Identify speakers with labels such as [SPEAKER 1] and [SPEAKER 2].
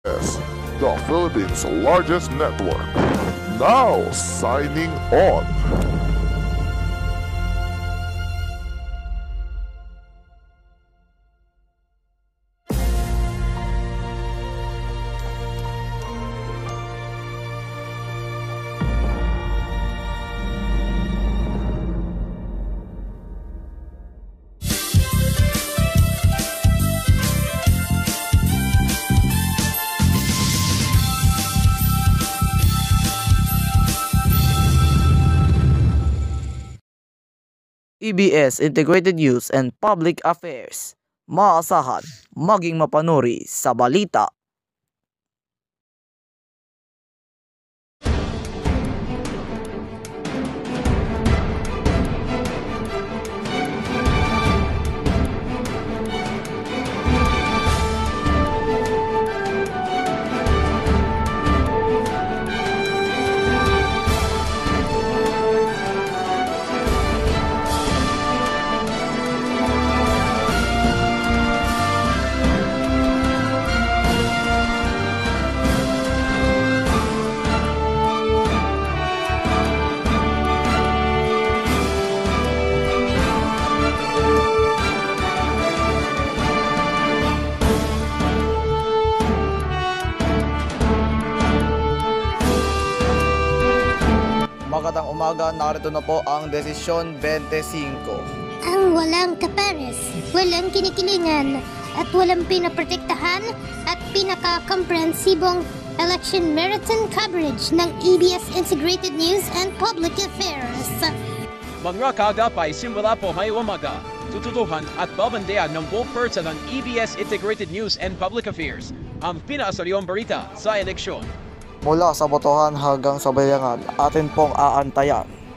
[SPEAKER 1] Yes, the Philippines' largest network. Now signing on.
[SPEAKER 2] EBS Integrated News and Public Affairs. Maasahan, maging mapanuri sa balita. Magandang umaga, narito na po ang Desisyon 25.
[SPEAKER 3] Ang walang kapares, walang kinikilingan, at walang pinaprotektahan at pinaka-komprehensibong election marathon coverage ng EBS Integrated News and Public Affairs.
[SPEAKER 4] Mga kaagapay simula po ngayong umaga, tututuhan at babandeyan ng buong pwersa ng EBS Integrated News and Public Affairs ang pinaasaryong balita sa eleksyon.
[SPEAKER 2] Mula sa botohan hanggang sa bayangan, atin pong aantayan